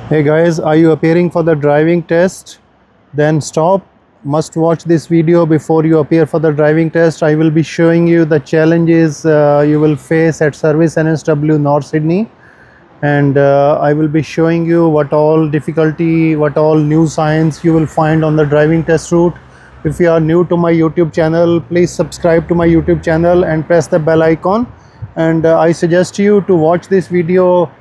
Hey guys, are you appearing for the driving test? Then stop. Must watch this video before you appear for the driving test. I will be showing you the challenges you will face at Service NSW North Sydney, and I will be showing you what all difficulty, what all new signs you will find on the driving test route. If you are new to my YouTube channel, please subscribe to my YouTube channel and press the bell icon. And I suggest you to watch this video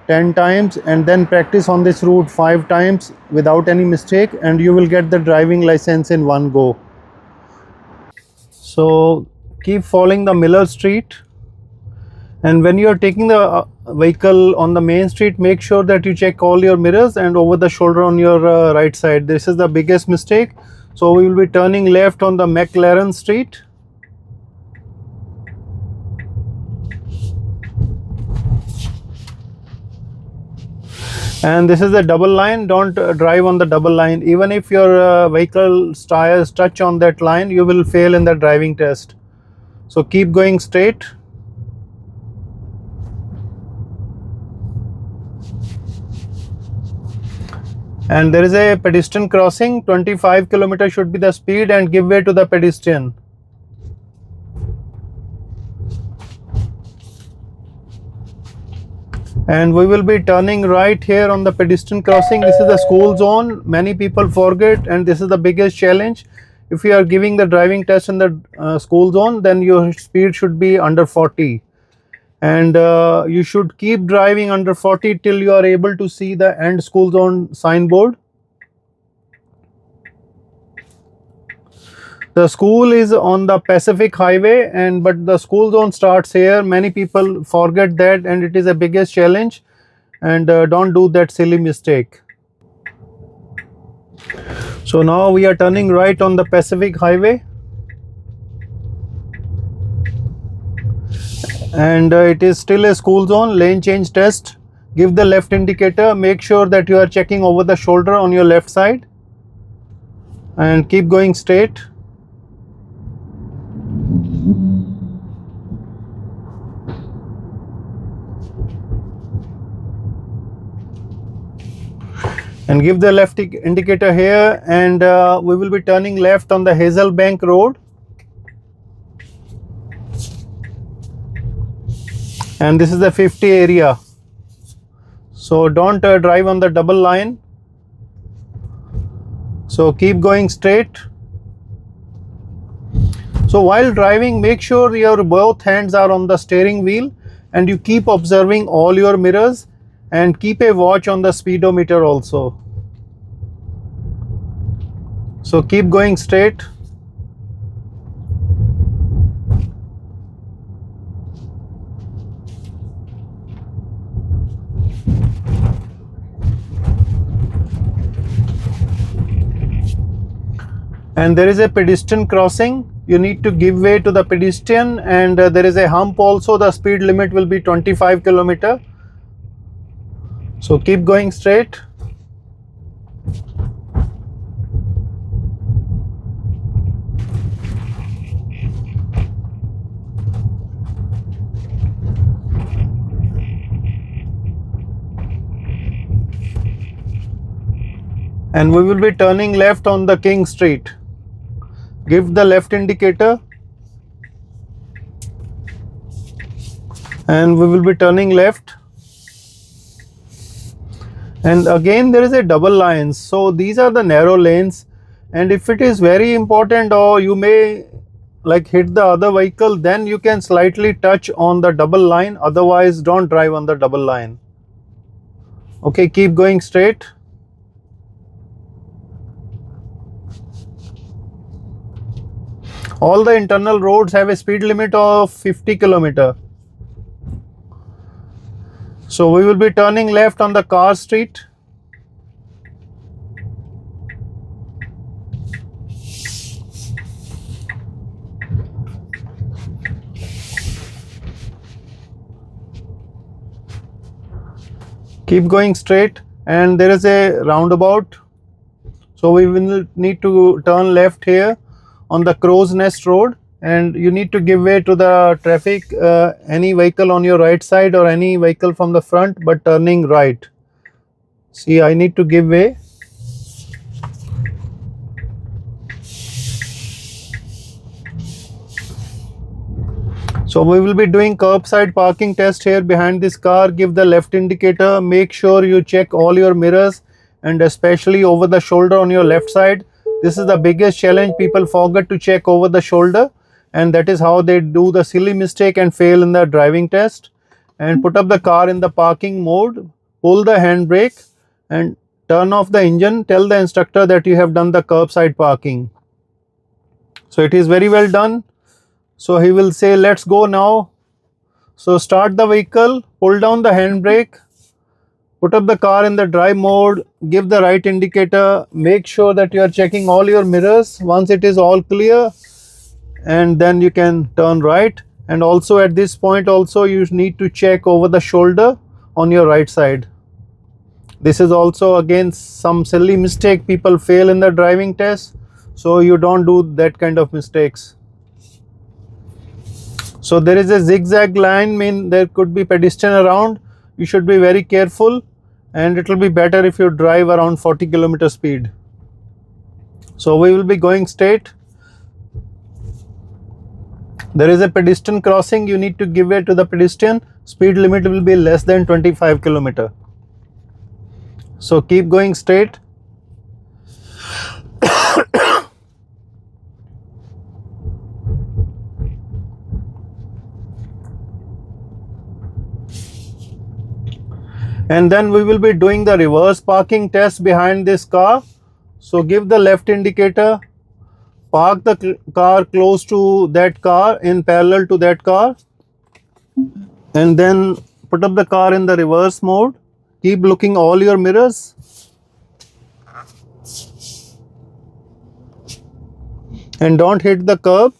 10 times and then practice on this route 5 times without any mistake, and you will get the driving license in one go. So keep following the Miller Street, and when you are taking the vehicle on the main street, make sure that you check all your mirrors and over the shoulder on your right side. This is the biggest mistake. So we will be turning left on the McLaren Street. And this is the double line. Don't drive on the double line. Even if your vehicle's tires touch on that line, you will fail in the driving test. So keep going straight. And there is a pedestrian crossing. 25 km should be the speed, and give way to the pedestrian. And we will be turning right here on the pedestrian crossing. This is the school zone. Many people forget, and this is the biggest challenge. If you are giving the driving test in the school zone, then your speed should be under 40, and you should keep driving under 40 till you are able to see the end school zone signboard. The school is on the Pacific Highway, but the school zone starts here. Many people forget that, and it is the biggest challenge, and don't do that silly mistake. So now we are turning right on the Pacific Highway, and it is still a school zone. Lane change test. Give the left indicator. Make sure that you are checking over the shoulder on your left side, and keep going straight. And give the left indicator here, and we will be turning left on the Hazel Bank Road. And this is the 50 area. So don't drive on the double line. So keep going straight. So while driving, make sure your both hands are on the steering wheel, and you keep observing all your mirrors, and keep a watch on the speedometer also. So keep going straight. And there is a pedestrian crossing. You need to give way to the pedestrian, and there is a hump also. The speed limit will be 25 km. So keep going straight. And we will be turning left on the King Street. Give the left indicator, and we will be turning left. And again there is a double line, so these are the narrow lanes, and if it is very important or you may like hit the other vehicle, then you can slightly touch on the double line. Otherwise don't drive on the double line. Okay, keep going straight. All the internal roads have a speed limit of 50 km. So we will be turning left on the Car Street. Keep going straight, and there is a roundabout. So we will need to turn left here on the Crow's Nest Road, and you need to give way to the traffic, any vehicle on your right side or any vehicle from the front, but turning right. See, I need to give way. So we will be doing curbside parking test here behind this car. Give the left indicator. Make sure you check all your mirrors and especially over the shoulder on your left side. This is the biggest challenge. People forget to check over the shoulder, and that is how they do the silly mistake and fail in the driving test. And put up the car in the parking mode. Pull the handbrake and turn off the engine. Tell the instructor that you have done the curbside parking. So it is very well done. So he will say, let's go now. So start the vehicle, pull down the handbrake, put up the car in the drive mode, give the right indicator, make sure that you are checking all your mirrors. Once it is all clear, and then you can turn right. And also at this point also you need to check over the shoulder on your right side. This is also again some silly mistake people fail in the driving test. So you don't do that kind of mistakes. So there is a zigzag line, mean there could be pedestrian around. You should be very careful, and it will be better if you drive around 40 km speed. So we will be going straight. There is a pedestrian crossing. You need to give way to the pedestrian. Speed limit will be less than 25 km. So keep going straight. And then we will be doing the reverse parking test behind this car. So give the left indicator, park the car close to that car in parallel to that car, and then put up the car in the reverse mode. Keep looking all your mirrors. And don't hit the curb.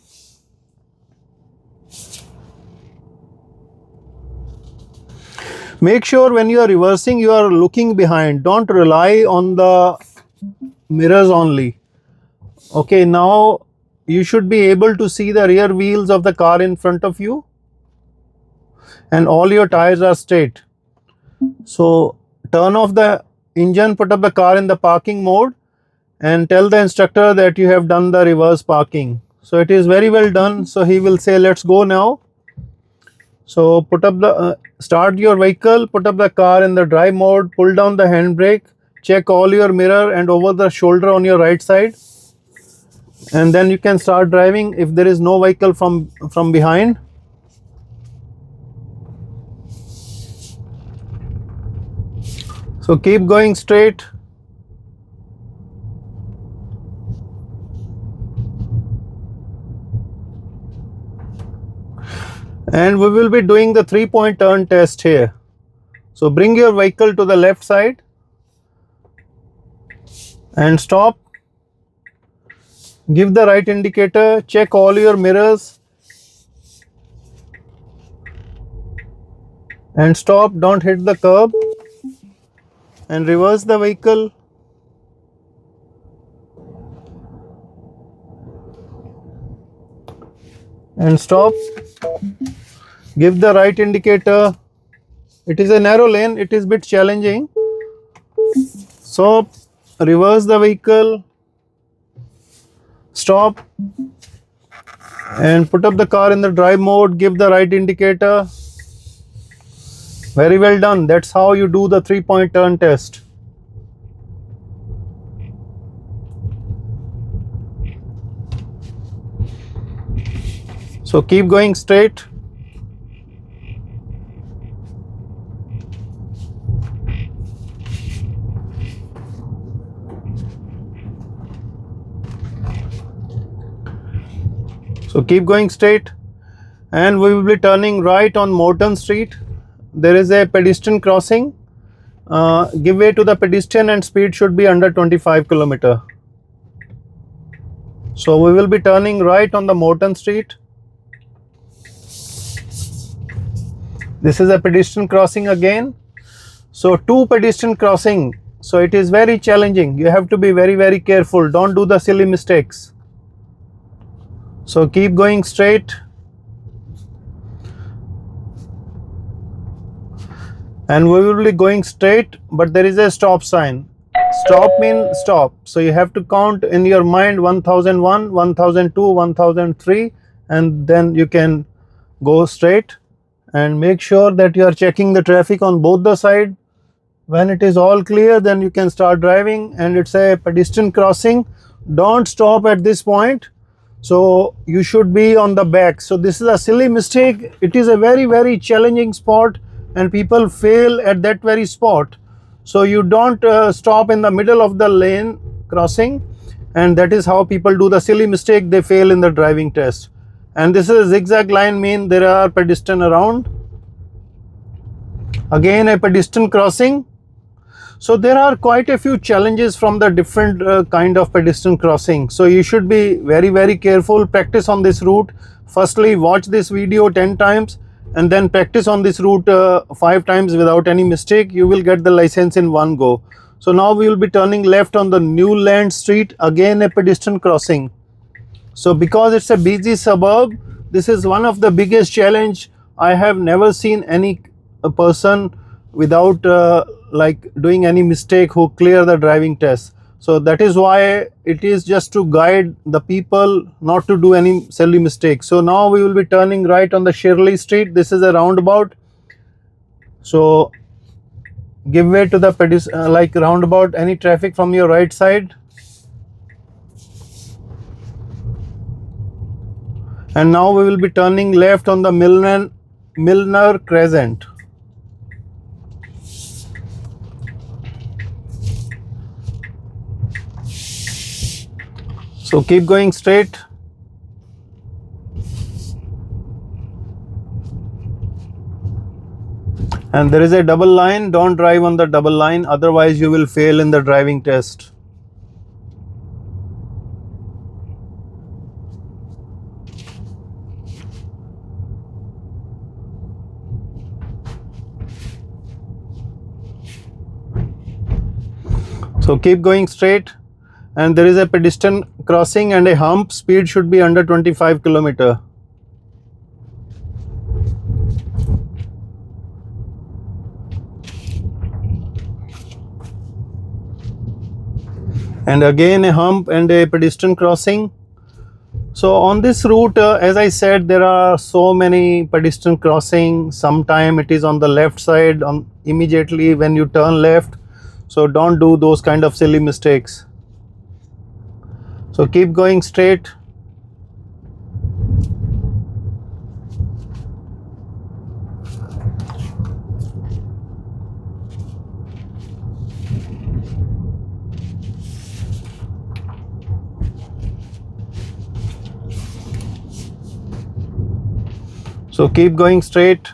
Make sure when you are reversing, you are looking behind. Don't rely on the mirrors only. Okay, now you should be able to see the rear wheels of the car in front of you, and all your tires are straight. So turn off the engine, put up the car in the parking mode, and tell the instructor that you have done the reverse parking. So it is very well done. So he will say, let's go now. So put up the start your vehicle, put up the car in the drive mode, pull down the handbrake, check all your mirror and over the shoulder on your right side, and then you can start driving if there is no vehicle from behind. So keep going straight. And we will be doing the 3-point turn test here. So bring your vehicle to the left side and stop. Give the right indicator, check all your mirrors and stop. Don't hit the curb, and reverse the vehicle. And stop. Give the right indicator. It is a narrow lane, it is a bit challenging. So reverse the vehicle, stop, and put up the car in the drive mode. Give the right indicator. Very well done. That's how you do the 3-point turn test. So keep going straight. So keep going straight, and we will be turning right on Morton Street. There is a pedestrian crossing. Give way to the pedestrian and speed should be under 25 km. So we will be turning right on the Morton Street. This is a pedestrian crossing again. So 2 pedestrian crossing. So it is very challenging. You have to be very careful. Don't do the silly mistakes. So keep going straight. and we will be going straight, but there is a stop sign. Stop means stop, so you have to count in your mind 1001, 1002, 1003, and then you can go straight. And make sure that you are checking the traffic on both the side. When it is all clear, then you can start driving, and it's a pedestrian crossing. Don't stop at this point, so you should be on the back. So this is a silly mistake. It is a very challenging spot, and people fail at that very spot. So you don't stop in the middle of the lane crossing, and that is how people do the silly mistake. They fail in the driving test. And this is a zigzag line, mean there are pedestrian around. Again a pedestrian crossing. So there are quite a few challenges from the different kind of pedestrian crossing. So you should be very careful. Practice on this route. Firstly, watch this video 10 times and then practice on this route 5 times without any mistake. You will get the license in one go. So now we will be turning left on the New Land Street. Again a pedestrian crossing. So because it's a busy suburb, this is one of the biggest challenge. I have never seen any person without like doing any mistake who clear the driving test. So that is why it is just to guide the people not to do any silly mistakes. So now we will be turning right on the Shirley Street. This is a roundabout. So give way to the like roundabout, any traffic from your right side. And now we will be turning left on the Milner Crescent. So keep going straight. And there is a double line. Don't drive on the double line, otherwise you will fail in the driving test. So keep going straight, and there is a pedestrian crossing and a hump. Speed should be under 25 km. And again a hump and a pedestrian crossing. So on this route, as I said, there are so many pedestrian crossings. Sometime it is on the left side on immediately when you turn left. So don't do those kind of silly mistakes. So keep going straight. So keep going straight.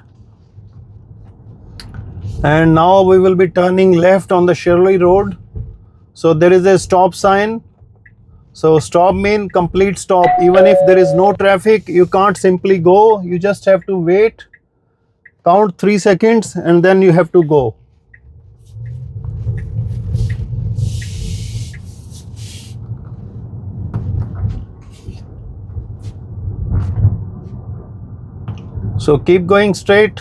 And now we will be turning left on the Shirley Road. So there is a stop sign. So stop means complete stop. Even if there is no traffic, you can't simply go. You just have to wait, count 3 seconds, and then you have to go. So keep going straight.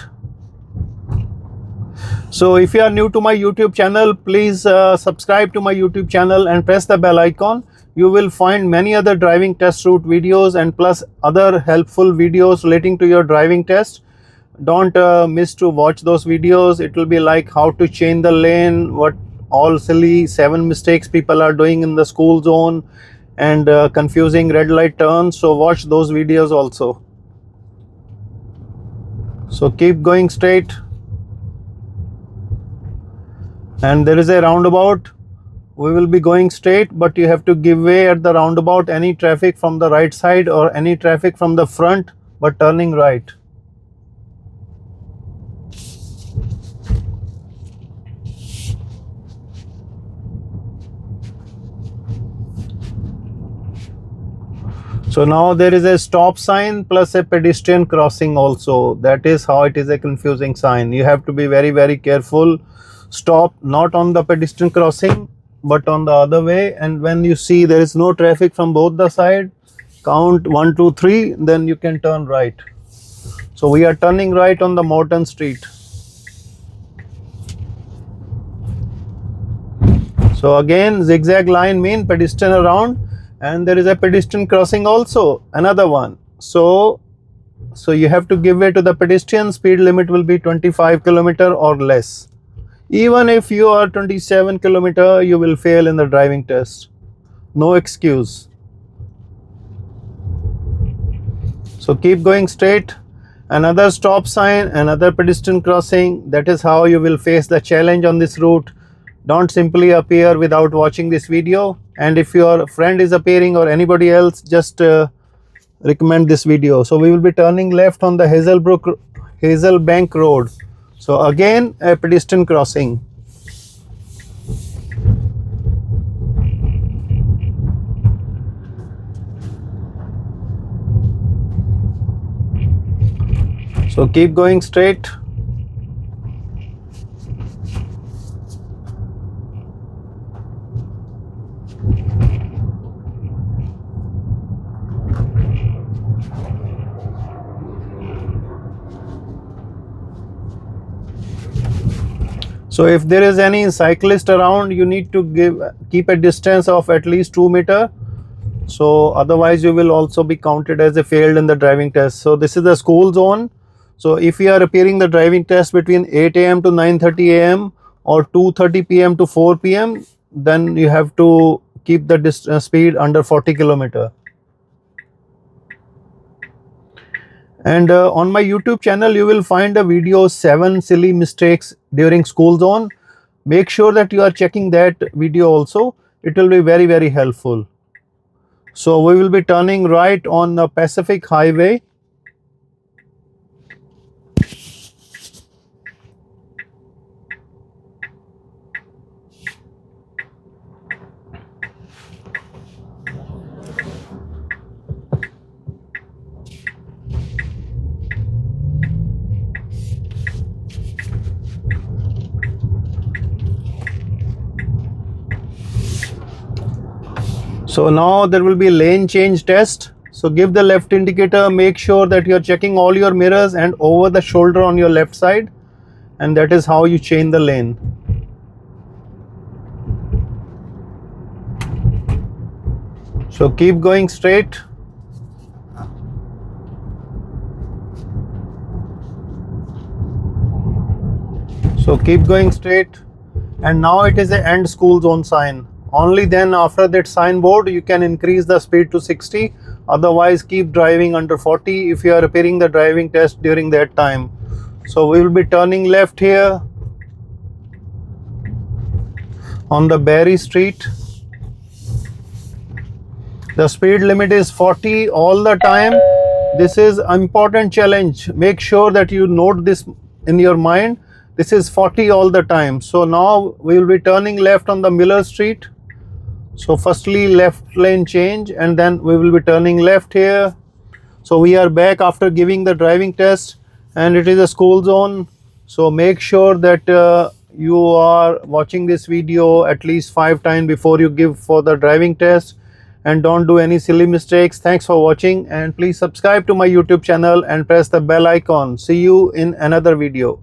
So if you are new to my YouTube channel, please subscribe to my YouTube channel and press the bell icon. You will find many other driving test route videos and plus other helpful videos relating to your driving test. Don't miss to watch those videos. It will be like how to change the lane, what all silly 7 mistakes people are doing in the school zone, and confusing red light turns. So watch those videos also. So keep going straight. And there is a roundabout. We will be going straight, but you have to give way at the roundabout. Any traffic from the right side or any traffic from the front, but turning right. So now there is a stop sign plus a pedestrian crossing also. That is how it is a confusing sign. You have to be very careful. Stop not on the pedestrian crossing but on the other way, and when you see there is no traffic from both the side, count 1 2 3, then you can turn right. So we are turning right on the Morton Street. So again, zigzag line mean pedestrian around, and there is a pedestrian crossing also, another one. So you have to give way to the pedestrian. Speed limit will be 25 kilometer or less. Even if you are 27 kilometer, you will fail in the driving test. No excuse. So keep going straight. Another stop sign, another pedestrian crossing. That is how you will face the challenge on this route. Don't simply appear without watching this video. And if your friend is appearing or anybody else, just recommend this video. So we will be turning left on the Hazelbank Road. So again, a pedestrian crossing. So keep going straight. So if there is any cyclist around, you need to keep a distance of at least 2 meters. So otherwise you will also be counted as a failed in the driving test. So this is the school zone. So if you are appearing the driving test between 8 a.m. to 9:30 a.m. or 2:30 p.m. to 4 p.m., then you have to keep the speed under 40 kilometer. And on my YouTube channel, you will find a video 7 silly mistakes during school zone. Make sure that you are checking that video also. It will be very, very helpful. So we will be turning right on the Pacific Highway. So now there will be lane change test. So give the left indicator, make sure that you are checking all your mirrors and over the shoulder on your left side, and that is how you change the lane. So keep going straight. So keep going straight, and now it is the end school zone sign. Only then after that signboard you can increase the speed to 60. Otherwise keep driving under 40 if you are appearing the driving test during that time. So we will be turning left here on the Barry Street. The speed limit is 40 all the time. This is an important challenge. Make sure that you note this in your mind. This is 40 all the time. So now we will be turning left on the Miller Street. So firstly left lane change, and then we will be turning left here. So we are back after giving the driving test, and it is a school zone. So make sure that you are watching this video at least 5 times before you give for the driving test, and don't do any silly mistakes. Thanks for watching, and please subscribe to my YouTube channel and press the bell icon. See you in another video.